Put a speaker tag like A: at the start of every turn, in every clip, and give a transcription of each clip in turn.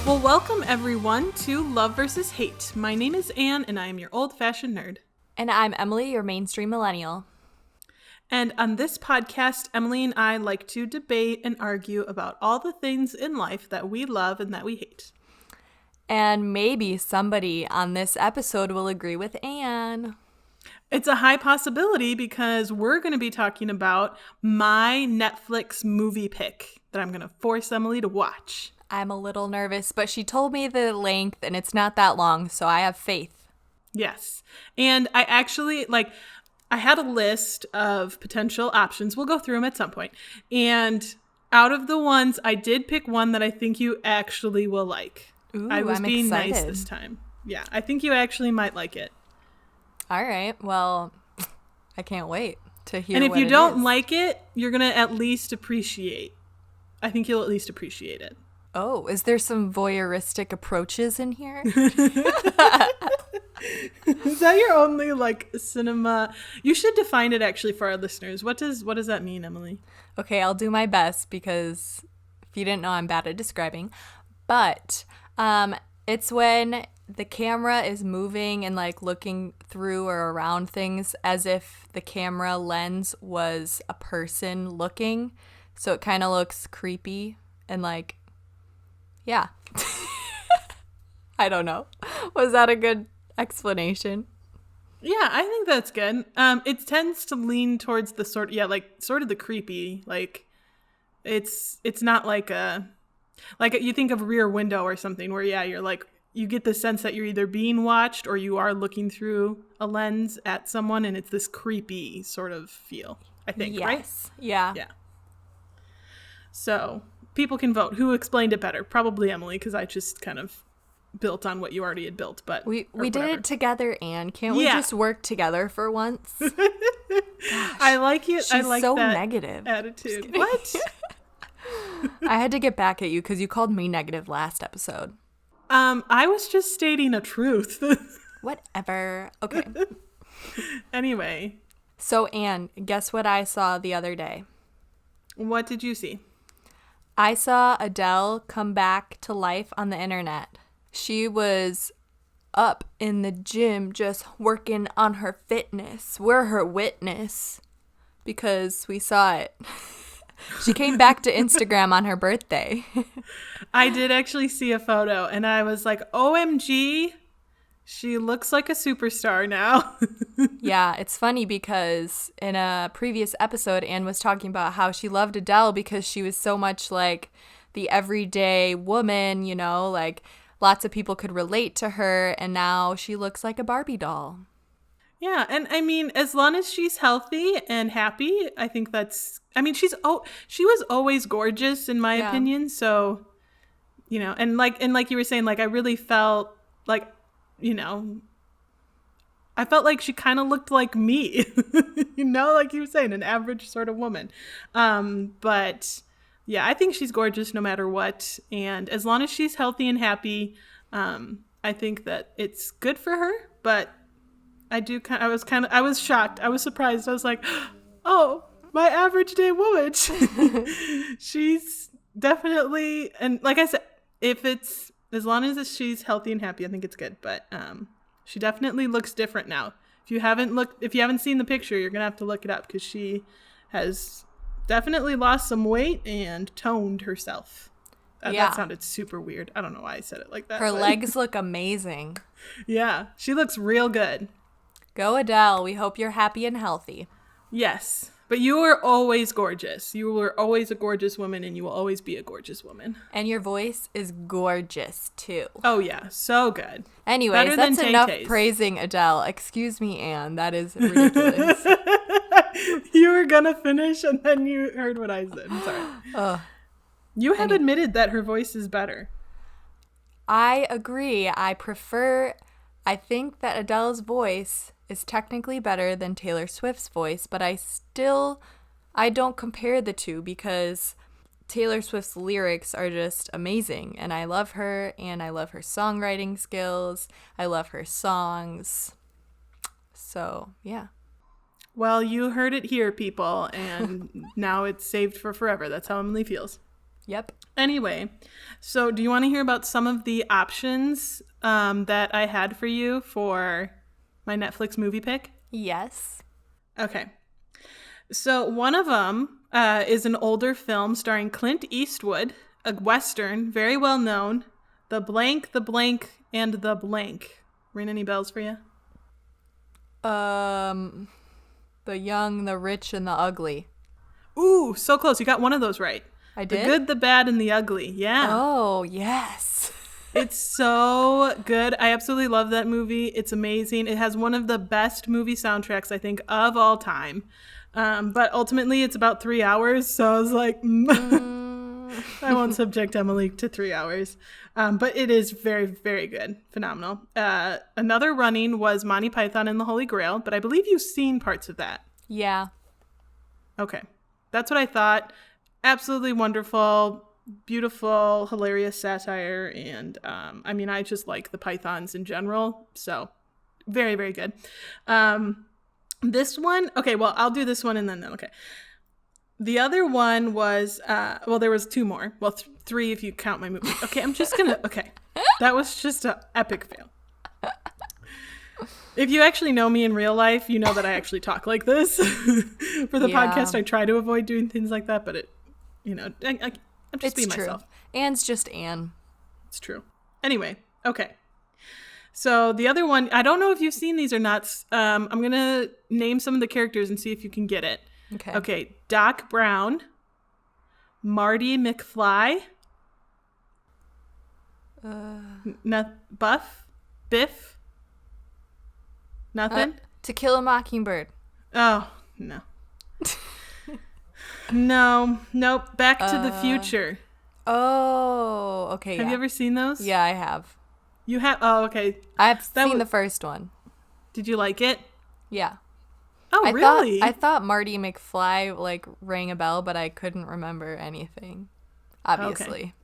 A: Well, welcome everyone to Love vs. Hate. My name is Anne, and I am your old-fashioned nerd.
B: And I'm Emily, your mainstream millennial.
A: And on this podcast, Emily and I like to debate and argue about all the things in life that we love and that we hate.
B: And maybe somebody on this episode will agree with Anne.
A: It's a high possibility because we're going to be talking about my Netflix movie pick that I'm going to force Emily to watch.
B: I'm a little nervous, but she told me the length and it's not that long, so I have faith.
A: Yes. And I actually, I had a list of potential options. We'll go through them at some point. And out of the ones, I did pick one that I think you actually will like.
B: Ooh,
A: I was
B: I'm
A: being
B: excited.
A: nice this time. Yeah, I think you actually might like it.
B: All right, well, I can't wait to hear.
A: And if
B: what
A: you
B: it
A: don't
B: is.
A: like it, you're going to at least appreciate. I think you'll at least appreciate it.
B: Oh, is there some voyeuristic approaches in here?
A: Is that your only cinema? You should define it actually for our listeners. What does that mean, Emily?
B: Okay, I'll do my best because if you didn't know, I'm bad at describing. But it's when the camera is moving and looking through or around things as if the camera lens was a person looking. So it kind of looks creepy and yeah. I don't know. Was that a good explanation?
A: Yeah, I think that's good. It tends to lean towards the sort of the creepy. It's not like you think of Rear Window or something where you're you get the sense that you're either being watched or you are looking through a lens at someone, and it's this creepy sort of feel, I think, right?
B: Yes. Yeah.
A: Yeah. So people can vote. Who explained it better? Probably Emily, because I just kind of built on what you already had built. But
B: We did it together, Anne. Can't we just work together for once? Gosh,
A: I like it.
B: She's
A: I like
B: so
A: that
B: negative
A: attitude. What?
B: I had to get back at you because you called me negative last episode.
A: I was just stating a truth.
B: Whatever. Okay.
A: Anyway.
B: So, Anne, guess what I saw the other day?
A: What did you see?
B: I saw Adele come back to life on the internet. She was up in the gym just working on her fitness. We're her witness because we saw it. She came back to Instagram on her birthday.
A: I did actually see a photo and I was like, OMG, she looks like a superstar now.
B: Yeah, it's funny because in a previous episode, Anne was talking about how she loved Adele because she was so much like the everyday woman, lots of people could relate to her, and now she looks like a Barbie doll.
A: Yeah, and I mean, as long as she's healthy and happy, I think she was always gorgeous in my opinion, so, and like you were saying, I really felt I felt like she kind of looked like me, like you were saying, an average sort of woman. But yeah, I think she's gorgeous no matter what. And as long as she's healthy and happy, I think that it's good for her. But I was shocked. I was surprised. I was like, oh, my average day woman. She's definitely, and like I said, as long as she's healthy and happy, I think it's good. But, she definitely looks different now. If you haven't seen the picture, you're going to have to look it up because she has definitely lost some weight and toned herself. That sounded super weird. I don't know why I said it like that.
B: Her legs look amazing.
A: Yeah, she looks real good.
B: Go Adele. We hope you're happy and healthy.
A: Yes, but you were always gorgeous. You were always a gorgeous woman, and you will always be a gorgeous woman.
B: And your voice is gorgeous, too.
A: Oh, yeah. So good.
B: Anyways, that's enough praising Adele. Excuse me, Anne. That is ridiculous.
A: You were going to finish, and then you heard what I said. I'm sorry. You have admitted that her voice is better.
B: I agree. I think that Adele's voice is technically better than Taylor Swift's voice, but I don't compare the two because Taylor Swift's lyrics are just amazing, and I love her, and I love her songwriting skills. I love her songs. So, yeah.
A: Well, you heard it here, people, and now it's saved for forever. That's how Emily feels.
B: Yep.
A: Anyway, so do you want to hear about some of the options that I had for you for my Netflix movie pick?
B: Yes.
A: Okay. So one of them is an older film starring Clint Eastwood, a Western, very well known, The Blank, the Blank, and the Blank. Ring any bells for you?
B: The Young, the Rich, and the Ugly.
A: Ooh, so close. You got one of those right.
B: I did?
A: The Good, the Bad, and the Ugly. Yeah.
B: Oh, yes.
A: It's so good. I absolutely love that movie. It's amazing. It has one of the best movie soundtracks, I think, of all time. But ultimately, it's about 3 hours. So I was like, I won't subject Emily to 3 hours. But it is very, very good. Phenomenal. Another running was Monty Python and the Holy Grail. But I believe you've seen parts of that.
B: Yeah.
A: Okay. That's what I thought. Absolutely wonderful. Beautiful, hilarious satire, and I just like the Pythons in general, so very, very good. This one, okay, well, I'll do this one and then okay. The other one was, there was two more. Well, three if you count my movie. Okay, I'm just gonna, okay. That was just an epic fail. If you actually know me in real life, you know that I actually talk like this. For the podcast, I try to avoid doing things like that, but I'm just being myself.
B: Anne's just Anne.
A: It's true. Anyway, okay. So the other one, I don't know if you've seen these or not. I'm going to name some of the characters and see if you can get it. Okay. Doc Brown, Marty McFly, Buff, Biff, nothing?
B: To Kill a Mockingbird.
A: Oh, no. No, nope. Back to the Future.
B: Oh, okay.
A: Have you ever seen those?
B: Yeah, I have.
A: You have? Oh, okay.
B: I've seen the first one.
A: Did you like it?
B: Yeah.
A: Oh, really?
B: I thought Marty McFly rang a bell, but I couldn't remember anything. Obviously.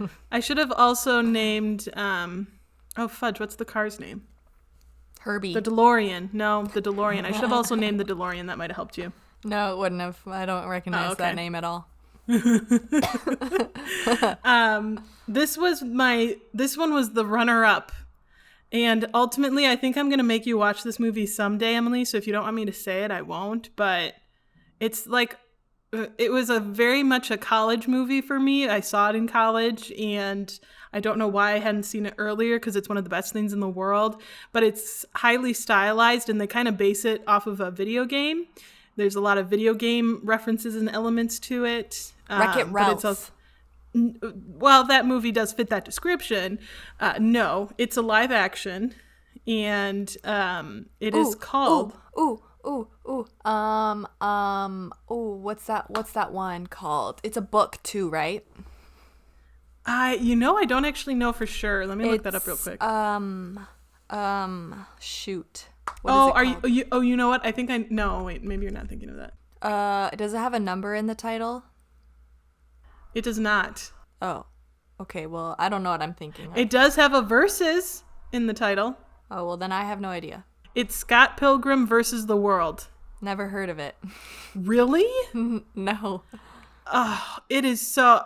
A: Okay. I should have also named. Oh fudge! What's the car's name?
B: Herbie.
A: The DeLorean. No, the DeLorean. I should have also named the DeLorean. That might have helped you.
B: No, it wouldn't have. I don't recognize that name at all.
A: This one was the runner-up. And ultimately, I think I'm going to make you watch this movie someday, Emily. So if you don't want me to say it, I won't. But it's it was very much a college movie for me. I saw it in college, and I don't know why I hadn't seen it earlier because it's one of the best things in the world. But it's highly stylized, and they kind of base it off of a video game. There's a lot of video game references and elements to it.
B: Wreck-It Ralph.
A: Well, that movie does fit that description. No, it's a live action, and it is called.
B: What's that one called? It's a book too, right?
A: I don't actually know for sure. Let me look that up real quick.
B: Shoot.
A: You know what? I think no, wait, maybe you're not thinking of that.
B: Does it have a number in the title?
A: It does not.
B: Oh. Okay, well, I don't know what I'm thinking of.
A: It does have a versus in the title.
B: Oh, well, then I have no idea.
A: It's Scott Pilgrim versus the World.
B: Never heard of it.
A: Really?
B: No.
A: Oh, it is so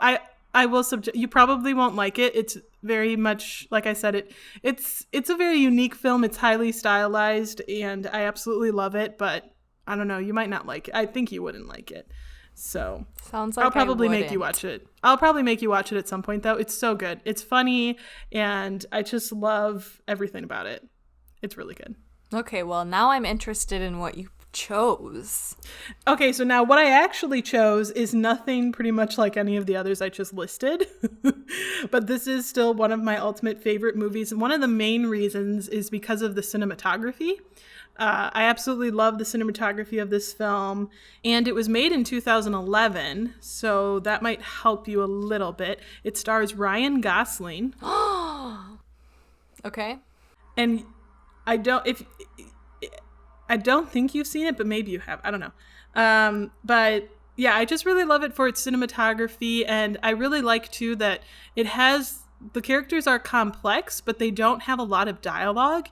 A: I will you probably won't like it. It's very much, like I said, it's a very unique film. It's highly stylized, and I absolutely love it, but I don't know, you might not like it. I think you wouldn't like it. So
B: sounds like
A: I'll probably make you watch it. I'll probably make you watch it at some point, though. It's so good. It's funny, and I just love everything about it. It's really good.
B: Okay, well, now I'm interested in what you chose.
A: Okay, so now what I actually chose is nothing pretty much like any of the others I just listed. But this is still one of my ultimate favorite movies. And one of the main reasons is because of the cinematography. I absolutely love the cinematography of this film, and it was made in 2011, so that might help you a little bit. It stars Ryan Gosling.
B: Okay.
A: And I don't think you've seen it, but maybe you have. I don't know. But yeah, I just really love it for its cinematography, and I really like too that the characters are complex, but they don't have a lot of dialogue.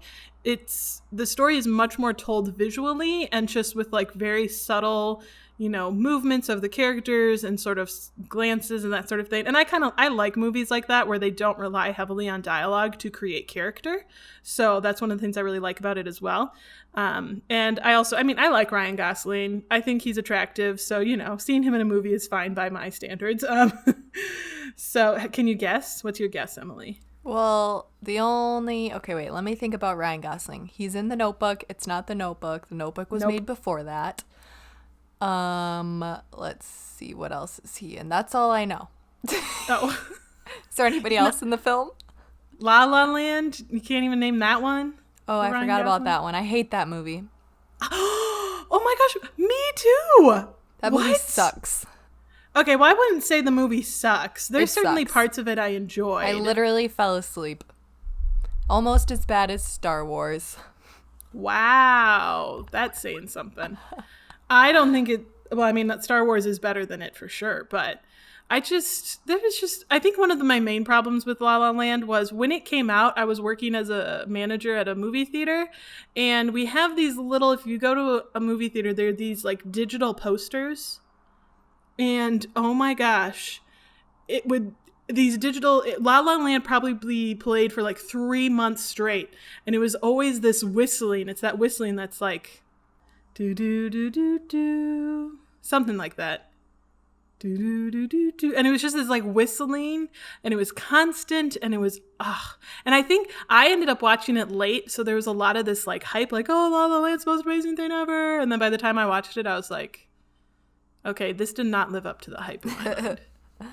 A: The story is much more told visually and just with very subtle movements of the characters and sort of glances and that sort of thing. And I like movies like that where they don't rely heavily on dialogue to create character. So that's one of the things I really like about it as well. And I like Ryan Gosling. I think he's attractive. So, seeing him in a movie is fine by my standards. So can you guess? What's your guess, Emily?
B: Well, okay, wait, let me think about Ryan Gosling. He's in The Notebook. It's not The Notebook. The Notebook was made before that. Let's see, what else is he in? That's all I know.
A: Oh.
B: Is there anybody else in the film?
A: La La Land? You can't even name that one?
B: Oh, I forgot about that one. I hate that movie.
A: Oh my gosh, me too!
B: That movie sucks.
A: Okay, well, I wouldn't say the movie sucks. There's certainly
B: sucks.
A: parts of it I enjoyed.
B: I literally fell asleep. Almost as bad as Star Wars.
A: Wow, that's saying something. I don't think that Star Wars is better than it for sure, but I think one of my main problems with La La Land was when it came out, I was working as a manager at a movie theater, and we have these little, if you go to a movie theater, there are these like digital posters, and oh my gosh, La La Land probably played for like 3 months straight, and it was always this whistling. It's that whistling that's like, do do do do do, something like that. Do do do do do, and it was just this like whistling, and it was constant, and it was And I think I ended up watching it late, so there was a lot of this like hype, like, oh, La La Land's the most amazing thing ever, and then by the time I watched it, I was like, okay, this did not live up to the hype in my mind.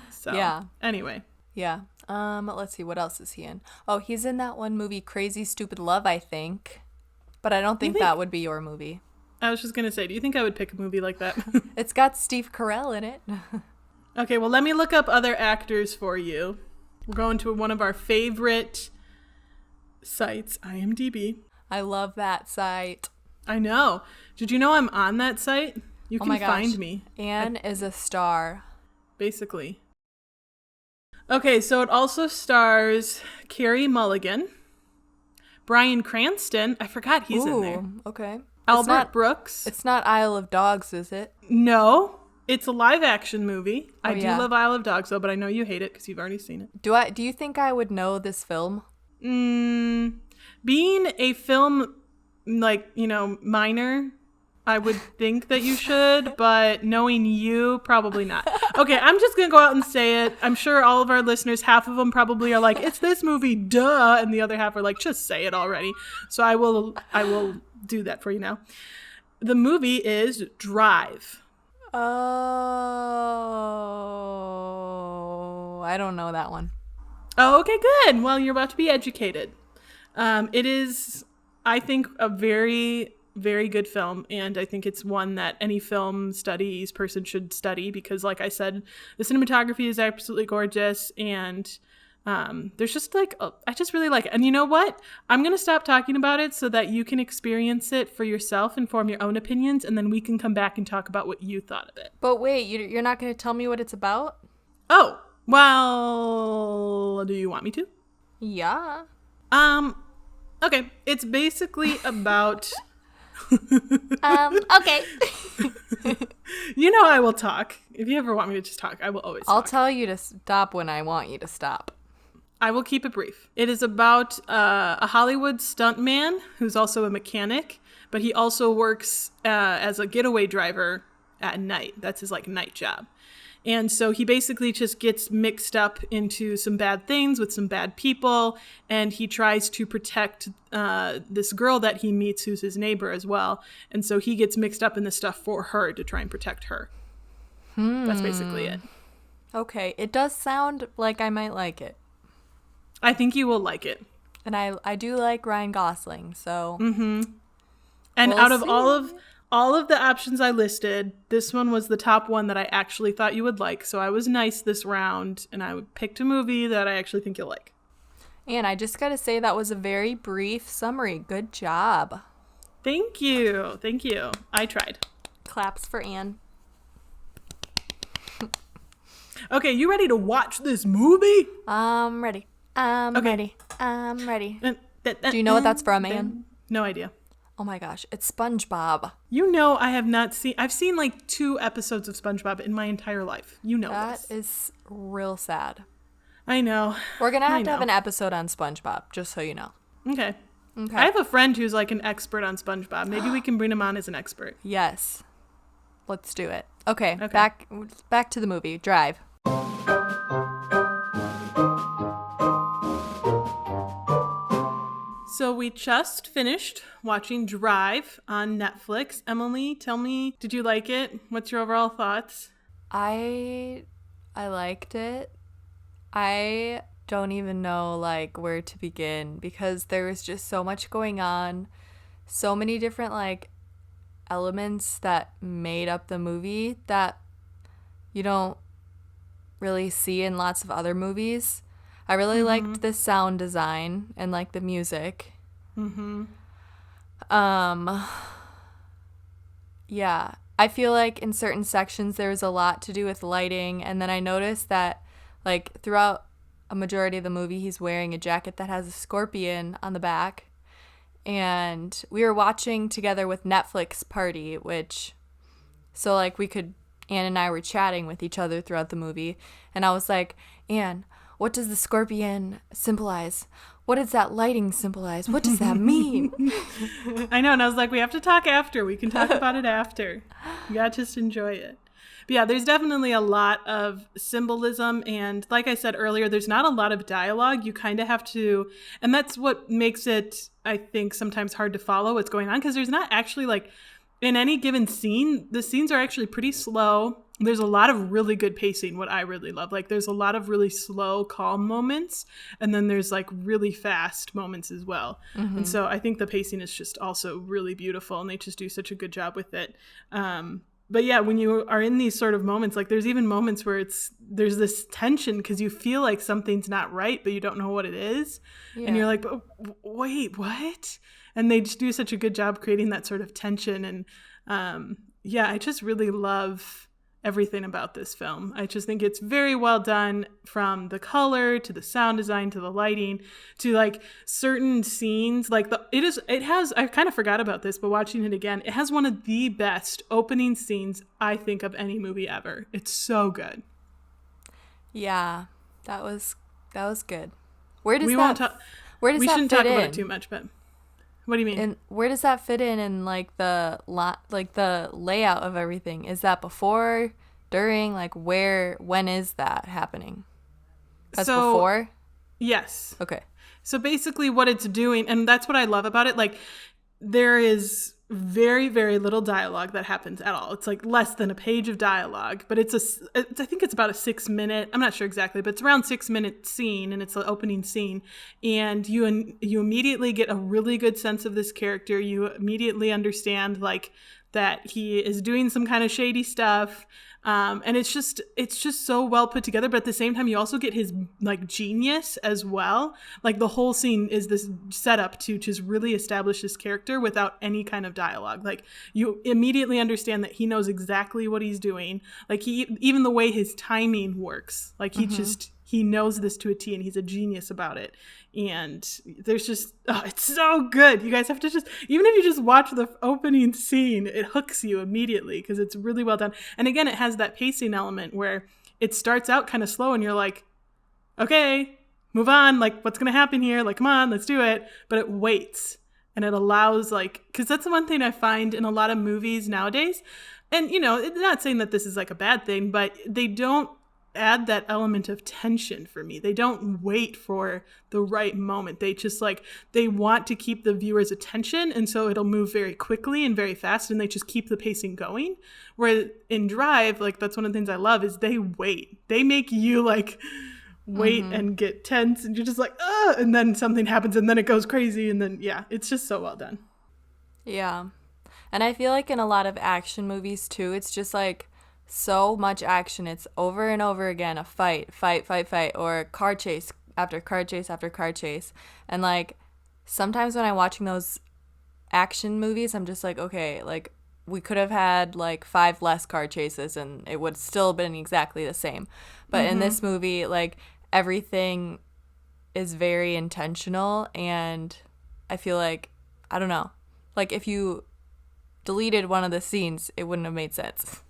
A: So
B: yeah.
A: Anyway.
B: Yeah. Let's see, what else is he in? Oh, he's in that one movie, Crazy Stupid Love, I think. But I don't think that would be your movie.
A: I was just going to say, do you think I would pick a movie like that?
B: It's got Steve Carell in it.
A: Okay, well, let me look up other actors for you. We're going to one of our favorite sites, IMDb.
B: I love that site.
A: I know. Did you know I'm on that site? You can find me.
B: Anne is a star.
A: Basically. Okay, so it also stars Carey Mulligan, Bryan Cranston. I forgot he's in there.
B: Okay.
A: Albert Brooks.
B: It's not Isle of Dogs, is it?
A: No, it's a live action movie.
B: Oh,
A: I do love Isle of Dogs, though, but I know you hate it because you've already seen it.
B: Do you think I would know this film?
A: Being a film, minor, I would think that you should, but knowing you, probably not. Okay, I'm just going to go out and say it. I'm sure all of our listeners, half of them probably are like, it's this movie, duh, and the other half are like, just say it already. So I will do that for you now. The movie is Drive.
B: Oh, I don't know that one.
A: Oh, okay, good. Well, you're about to be educated. It is, I think, a very, very good film, and I think it's one that any film studies person should study because, like I said, the cinematography is absolutely gorgeous, and there's just I just really like it. And you know what? I'm going to stop talking about it so that you can experience it for yourself and form your own opinions, and then we can come back and talk about what you thought of it.
B: But wait, you're not going to tell me what it's about?
A: Oh, well, do you want me to?
B: Yeah.
A: Okay. It's basically about...
B: Okay.
A: I will talk. If you ever want me to just talk, I will always talk.
B: I'll tell you to stop when I want you to stop.
A: I will keep it brief. It is about a Hollywood stuntman who's also a mechanic, but he also works as a getaway driver at night. That's his night job. And so he basically just gets mixed up into some bad things with some bad people, and he tries to protect this girl that he meets who's his neighbor as well. And so he gets mixed up in this stuff for her to try and protect her. That's basically it.
B: Okay, it does sound like I might like it.
A: I think you will like it.
B: And I do like Ryan Gosling, so...
A: Mm-hmm. And out of all of the options I listed, this one was the top one that I actually thought you would like. So I was nice this round, and I picked a movie that I actually think you'll like.
B: And I just got to say that was a very brief summary. Good job.
A: Thank you. Thank you. I tried.
B: Claps for Anne.
A: Okay, you ready to watch this movie?
B: I'm ready. I'm
A: Okay.
B: ready. I'm ready. Do you know what that's from, Anne?
A: No idea.
B: Oh my gosh, it's SpongeBob.
A: You know, I have not seen, I've seen like 2 episodes of SpongeBob in my entire life. You know
B: That
A: this.
B: is real sad.
A: I know.
B: We're gonna
A: I
B: have to have
A: know.
B: an episode on SpongeBob, just so you know.
A: Okay.
B: Okay.
A: I have a friend who's like an expert on SpongeBob. Maybe we can bring him on as an expert.
B: Yes. Let's do it. Okay.
A: Okay.
B: Back to the movie. Drive.
A: So we just finished watching Drive on Netflix. Emily, tell me, did you like it? What's your overall thoughts?
B: I liked it. I don't even know like where to begin because there was just so much going on. So many different like elements that made up the movie that you don't really see in lots of other movies. I really liked the sound design and like the music. Yeah, I feel like in certain sections there was a lot to do with lighting, and then I noticed that like throughout a majority of the movie he's wearing a jacket that has a scorpion on the back. And we were watching together with Netflix Party, which so like Anne and I were chatting with each other throughout the movie, and I was like, Anne, what does the scorpion symbolize? What does that lighting symbolize? What does that mean?
A: I know, and I was like, we have to talk after. We can talk about it after. You gotta just enjoy it. But yeah, there's definitely a lot of symbolism, and like I said earlier, there's not a lot of dialogue. You kind of have to, and that's what makes it, I think, sometimes hard to follow what's going on, because there's not actually like, in any given scene, the scenes are actually pretty slow. There's a lot of really good pacing, what I really love. Like, there's a lot of really slow, calm moments, and then there's like really fast moments as well. And so I think the pacing is just also really beautiful, and they just do such a good job with it. But yeah, when you are in these sort of moments, like there's even moments where there's this tension because you feel like something's not right, but you don't know what it is.
B: Yeah.
A: And you're like, wait, what? And they just do such a good job creating that sort of tension. And yeah, I just really love everything about this film. I just think it's very well done, from the color to the sound design to the lighting to like certain scenes. Like it has, I kind of forgot about this, but watching it again, it has one of the best opening scenes I think of any movie ever. It's so good.
B: Yeah, that was good. Where does
A: We
B: that
A: won't talk.
B: where does
A: We
B: that
A: shouldn't
B: fit
A: talk
B: in?
A: about it too much, but what do you mean?
B: And where does that fit in like the layout of everything? Is that before, during, like when is that happening? That's before?
A: Yes.
B: Okay.
A: So basically what it's doing, and that's what I love about it, like there is very, very little dialogue that happens at all. It's like less than a page of dialogue, but I think it's about a 6-minute, I'm not sure exactly, but it's around 6-minute scene, and it's the opening scene. And you immediately get a really good sense of this character. You immediately understand like that he is doing some kind of shady stuff. And it's just so well put together, but at the same time, you also get his like genius as well. Like the whole scene is this setup to just really establish this character without any kind of dialogue. Like you immediately understand that he knows exactly what he's doing. Like even the way his timing works, like he knows this to a T, and he's a genius about it. And there's just, it's so good. You guys have to even if you just watch the opening scene, it hooks you immediately because it's really well done. And again, it has that pacing element where it starts out kind of slow and you're like, okay, move on. Like, what's going to happen here? Like, come on, let's do it. But it waits, and it allows because that's the one thing I find in a lot of movies nowadays. And, it's not saying that this is like a bad thing, but they don't add that element of tension for me. They don't wait for the right moment. They just they want to keep the viewer's attention, and so it'll move very quickly and very fast, and they just keep the pacing going. Where in Drive, that's one of the things I love is they wait. They make you wait and get tense, and you're just like, and then something happens, and then it goes crazy, and then it's just so well done.
B: Yeah. And I feel like in a lot of action movies too, it's just so much action. It's over and over again, a fight, or car chase after car chase after car chase. And sometimes when I'm watching those action movies, I'm just like, okay, we could have had 5 less car chases and it would still have been exactly the same. But in this movie, everything is very intentional, and I feel I don't know, like if you deleted one of the scenes, it wouldn't have made sense.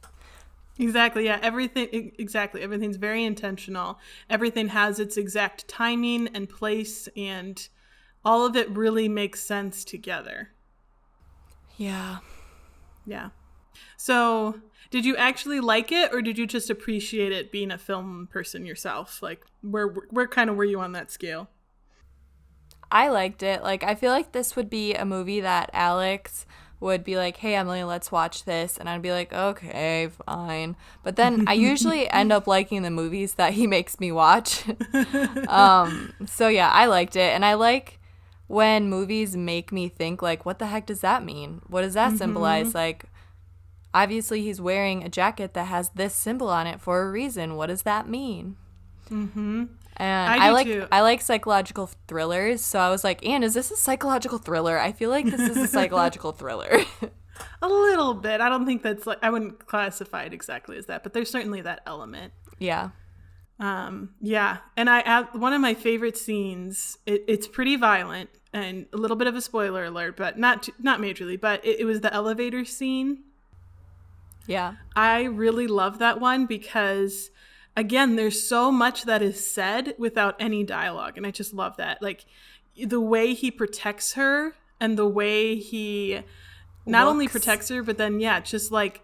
A: Exactly. Yeah. Exactly. Everything's very intentional. Everything has its exact timing and place, and all of it really makes sense together.
B: Yeah.
A: Yeah. So, did you actually like it, or did you just appreciate it being a film person yourself? Like, where kind of were you on that scale?
B: I liked it. Like, I feel like this would be a movie that Alex would be like, hey, Emily, let's watch this. And I'd be like, okay, fine. But then I usually end up liking the movies that he makes me watch. So, yeah, I liked it. And I like when movies make me think, like, what the heck does that mean? What does that symbolize? Like, obviously, he's wearing a jacket that has this symbol on it for a reason. What does that mean?
A: Mm-hmm.
B: And
A: Too.
B: I like psychological thrillers, so I was like, Anne, is this a psychological thriller? I feel like this is a psychological thriller.
A: A little bit. I don't think that's like, I wouldn't classify it exactly as that, but there's certainly that element.
B: Yeah.
A: Yeah. And one of my favorite scenes, it's pretty violent and a little bit of a spoiler alert, but not majorly, but it was the elevator scene.
B: Yeah.
A: I really love that one because, again, there's so much that is said without any dialogue. And I just love that. Like, the way he protects her and the way he not only protects her, but then, yeah, just like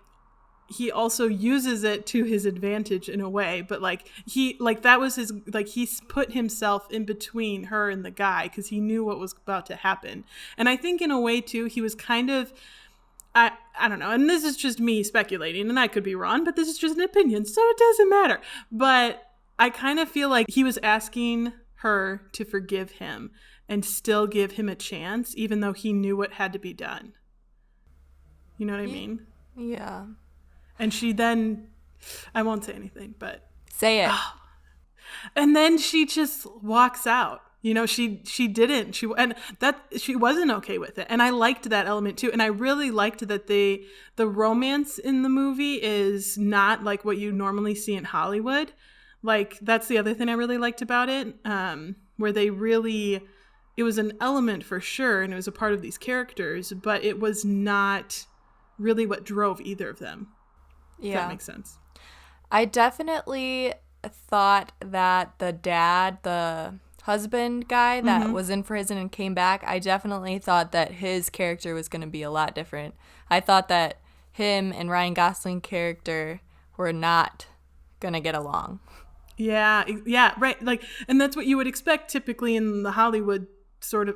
A: he also uses it to his advantage in a way. But that was his, like, he's put himself in between her and the guy because he knew what was about to happen. And I think in a way, too, he was kind of, I don't know, and this is just me speculating, and I could be wrong, but this is just an opinion, so it doesn't matter. But I kind of feel like he was asking her to forgive him and still give him a chance, even though he knew what had to be done. You know what I mean?
B: Yeah.
A: And she then, I won't say anything, but...
B: Say it.
A: And then she just walks out. You know, she didn't. She wasn't okay with it. And I liked that element too. And I really liked that the romance in the movie is not like what you normally see in Hollywood. Like, that's the other thing I really liked about it. Where it was an element for sure, and it was a part of these characters, but it was not really what drove either of them. Yeah. If that makes sense.
B: I definitely thought that the dad, the husband guy that was in prison and came back, I definitely thought that his character was going to be a lot different. I thought that him and Ryan Gosling character were not going to get along.
A: Yeah, right. Like, and that's what you would expect typically in the Hollywood sort of,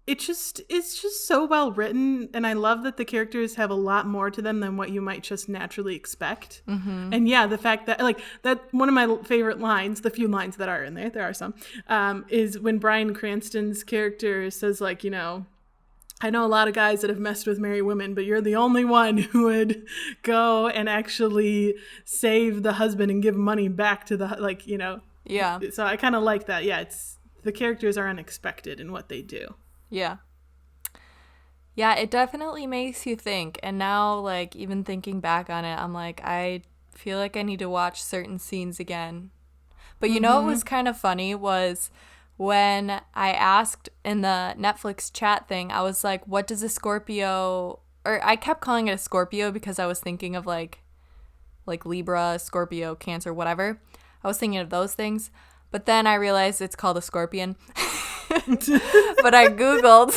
A: it's just so well written, and I love that the characters have a lot more to them than what you might just naturally expect. And yeah, the fact that, like, that one of my favorite lines, the few lines that are in there are some, is when Bryan Cranston's character says, like, you know, I know a lot of guys that have messed with married women, but you're the only one who would go and actually save the husband and give money back to the, like, you know.
B: Yeah.
A: So I kind of like that. Yeah, the characters are unexpected in what they do.
B: Yeah. Yeah, it definitely makes you think. And now, like, even thinking back on it, I'm like, I feel like I need to watch certain scenes again. But you know what was kind of funny was when I asked in the Netflix chat thing, I was like, what does a Scorpio... Or I kept calling it a Scorpio because I was thinking of, like Libra, Scorpio, Cancer, whatever. I was thinking of those things. But then I realized it's called a scorpion. But I googled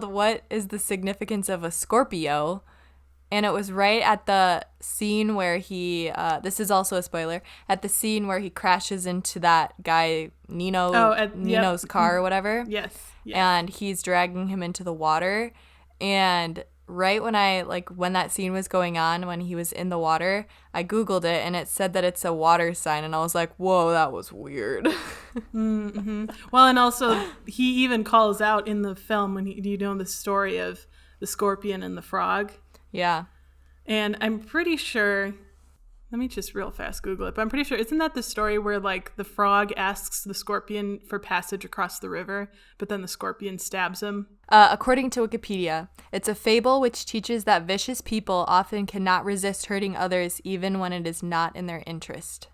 B: what is the significance of a Scorpio, and it was right at the scene where he this is also a spoiler, at the scene where he crashes into that guy Nino's car or whatever.
A: Yes.
B: And he's dragging him into the water, and right when that scene was going on, when he was in the water, I googled it and it said that it's a water sign, and I was like, whoa, that was weird.
A: Well, and also he even calls out in the film when you know the story of the scorpion and the frog.
B: Yeah.
A: And I'm pretty sure, let me just real fast Google it, but I'm pretty sure, isn't that the story where, like, the frog asks the scorpion for passage across the river, but then the scorpion stabs him?
B: According to Wikipedia, it's a fable which teaches that vicious people often cannot resist hurting others even when it is not in their interest.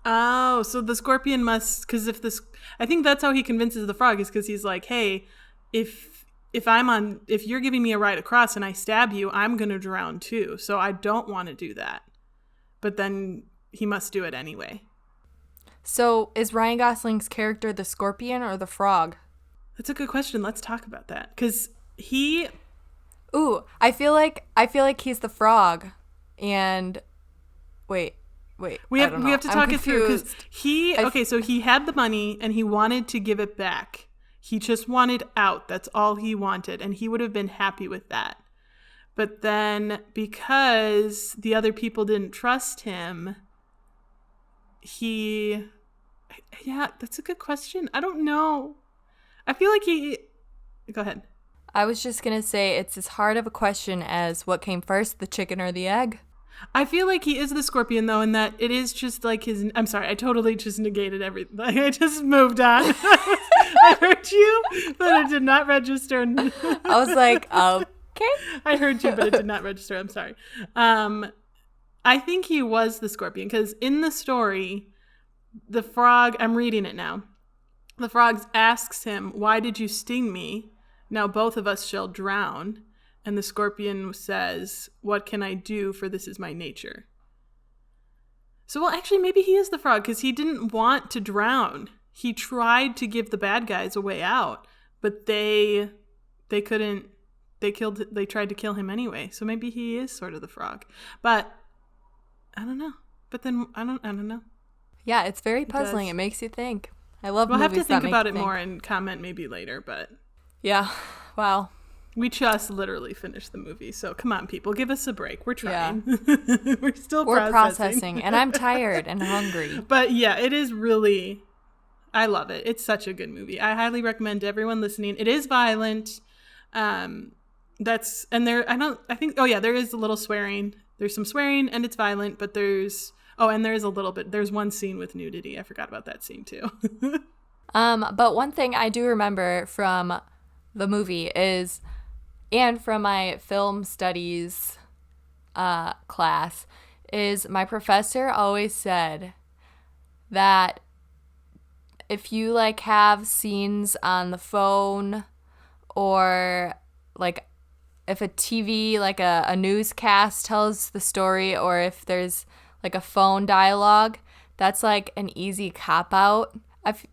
A: Oh, so the scorpion must, because I think that's how he convinces the frog, is because he's like, hey, if if you're giving me a ride across and I stab you, I'm going to drown too. So I don't want to do that. But then he must do it anyway.
B: So is Ryan Gosling's character the scorpion or the frog?
A: That's a good question. Let's talk about that. Because he...
B: Ooh, I feel like he's the frog. And wait.
A: We have to talk it through because so he had the money and he wanted to give it back. He just wanted out. That's all he wanted, and he would have been happy with that. But then because the other people didn't trust him, that's a good question. I don't know. I feel like go ahead.
B: I was just going to say it's as hard of a question as what came first, the chicken or the egg.
A: I feel like he is the scorpion, though, and that it is just like his... I'm sorry, I totally just negated everything. I just moved on. I heard you, but it did not register.
B: I was like, okay.
A: I heard you, but it did not register. I'm sorry. I think he was the scorpion, because in the story, the frog... I'm reading it now. The frog asks him, "Why did you sting me? Now both of us shall drown." And the scorpion says, "What can I do? For this is my nature." So, well, actually, maybe he is the frog because he didn't want to drown. He tried to give the bad guys a way out, but they couldn't. They tried to kill him anyway. So maybe he is sort of the frog. But I don't know. But then I don't know.
B: Yeah, it's very puzzling. It makes you think. I love
A: movies. We'll have to think about it
B: more
A: more and comment maybe later. But
B: yeah, wow.
A: We just literally finished the movie, so come on, people, give us a break. We're trying. Yeah. We're processing,
B: and I'm tired and hungry.
A: But yeah, it is really, I love it. It's such a good movie. I highly recommend to everyone listening. It is violent. There is a little swearing. There's some swearing and it's violent, but there's a little bit. There's one scene with nudity. I forgot about that scene too.
B: But one thing I do remember from the movie is. And from my film studies class, is my professor always said that if you like have scenes on the phone or like if a TV, like a newscast tells the story, or if there's like a phone dialogue, that's like an easy cop-out.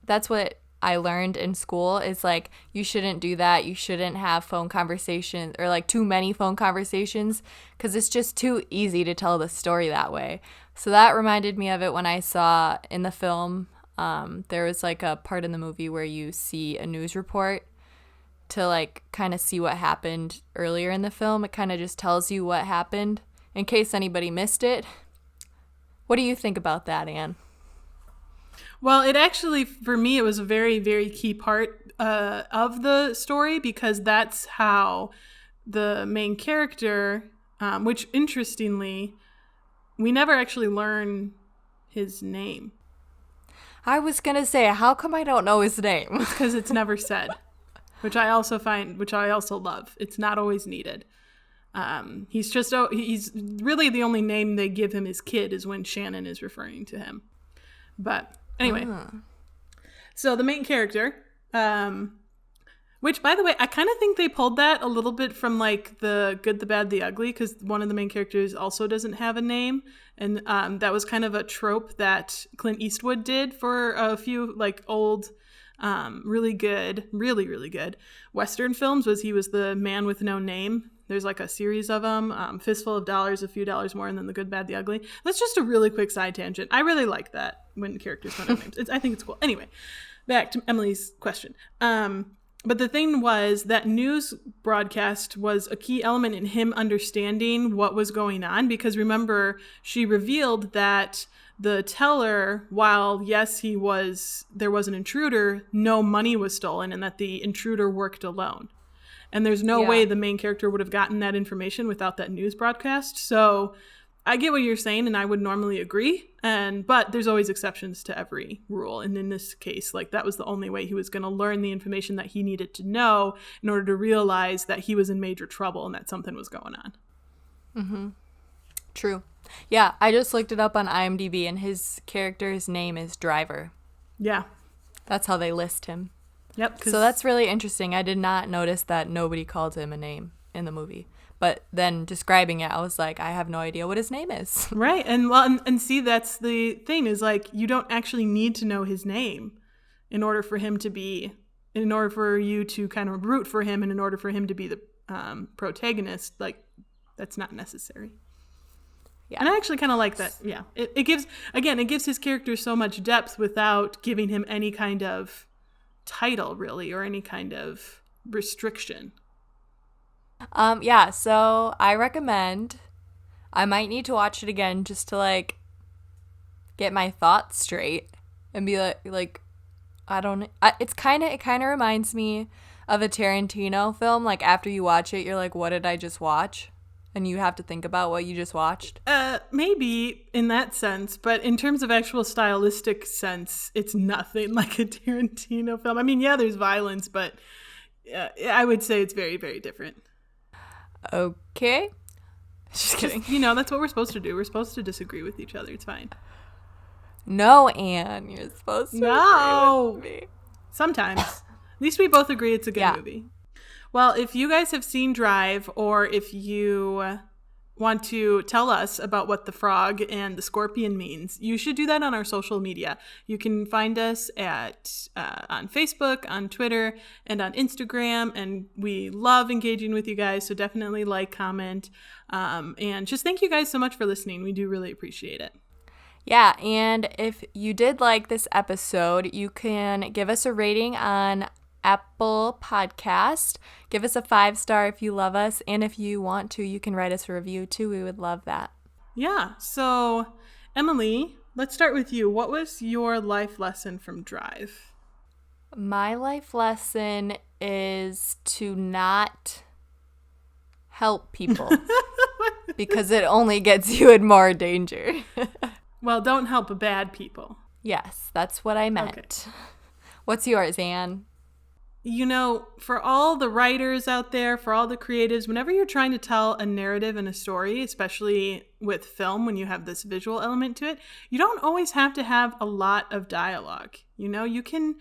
B: That's what I learned in school is like you shouldn't do that. You shouldn't have phone conversations or like too many phone conversations because it's just too easy to tell the story that way. So that reminded me of it when I saw in the film there was like a part in the movie where you see a news report to like kind of see what happened earlier in the film. It kind of just tells you what happened in case anybody missed it. What do you think about that, Anne?
A: Well, it actually, for me, it was a very, very key part of the story because that's how the main character, which interestingly, we never actually learn his name.
B: I was going to say, how come I don't know his name?
A: Because it's never said, which I also love. It's not always needed. He's really the only name they give him as kid is when Shannon is referring to him. But anyway, So the main character, which by the way, I kind of think they pulled that a little bit from like The Good, the Bad, the Ugly, because one of the main characters also doesn't have a name. And that was kind of a trope that Clint Eastwood did for a few like old, really good Western films was he was the man with no name. There's like a series of them, Fistful of Dollars, A Few Dollars More, and then The Good, Bad, the Ugly. That's just a really quick side tangent. I really like that when characters don't have names. I think it's cool. Anyway, back to Emily's question. But the thing was that news broadcast was a key element in him understanding what was going on because remember, she revealed that the teller, while yes, there was an intruder, no money was stolen and that the intruder worked alone. And there's no way the main character would have gotten that information without that news broadcast. So I get what you're saying, and I would normally agree. But there's always exceptions to every rule. And in this case, like that was the only way he was going to learn the information that he needed to know in order to realize that he was in major trouble and that something was going on.
B: Mm-hmm. True. Yeah, I just looked it up on IMDb, and his character's name is Driver.
A: Yeah.
B: That's how they list him.
A: Yep.
B: So that's really interesting. I did not notice that nobody called him a name in the movie. But then describing it, I was like, I have no idea what his name is.
A: Right. And see, that's the thing is like, you don't actually need to know his name in order for you to kind of root for him, and in order for him to be the protagonist. Like, that's not necessary. Yeah. And I actually kind of like that. Yeah. It gives his character so much depth without giving him any kind of title, really, or any kind of restriction.
B: Yeah, so I recommend, I might need to watch it again just to like get my thoughts straight and be like it kind of reminds me of a Tarantino film. Like after you watch it, you're like, what did I just watch? And you have to think about what you just watched.
A: Maybe in that sense, but in terms of actual stylistic sense, it's nothing like a Tarantino film. I mean, yeah, there's violence, but I would say it's very, very different.
B: Okay. Just kidding.
A: That's what we're supposed to do. We're supposed to disagree with each other. It's fine.
B: No, Anne, you're supposed to agree with me.
A: Sometimes. At least we both agree it's a good movie. Well, if you guys have seen Drive, or if you want to tell us about what the frog and the scorpion means, you should do that on our social media. You can find us on Facebook, on Twitter, and on Instagram, and we love engaging with you guys, so definitely like, comment, and just thank you guys so much for listening. We do really appreciate it.
B: Yeah, and if you did like this episode, you can give us a rating on Apple Podcast. Give us a 5-star if you love us, and if you want to, you can write us a review too. We would love that.
A: Yeah. So, Emily, let's start with you. What was your life lesson from Drive?
B: My life lesson is to not help people because it only gets you in more danger.
A: Well, don't help bad people.
B: Yes, that's what I meant. Okay. What's yours, Anne?
A: For all the writers out there, for all the creatives, whenever you're trying to tell a narrative and a story, especially with film, when you have this visual element to it, you don't always have to have a lot of dialogue. You can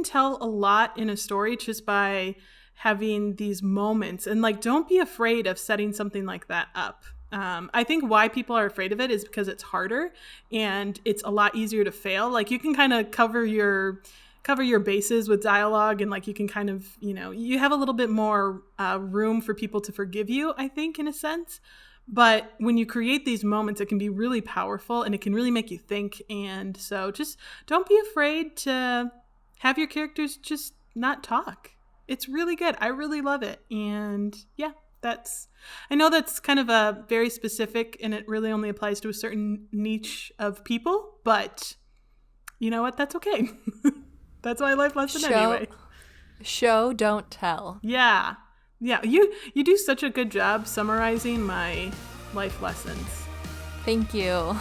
A: tell a lot in a story just by having these moments. And don't be afraid of setting something like that up. I think why people are afraid of it is because it's harder and it's a lot easier to fail. You can kind of cover your bases with dialogue, and you can kind of, you have a little bit more room for people to forgive you, I think, in a sense. But when you create these moments, it can be really powerful and it can really make you think. And so just don't be afraid to have your characters just not talk. It's really good. I really love it. And yeah, I know that's kind of a very specific, and it really only applies to a certain niche of people, but you know what? That's okay. That's my life lesson anyway.
B: Show, don't tell.
A: Yeah. Yeah. You do such a good job summarizing my life lessons.
B: Thank you.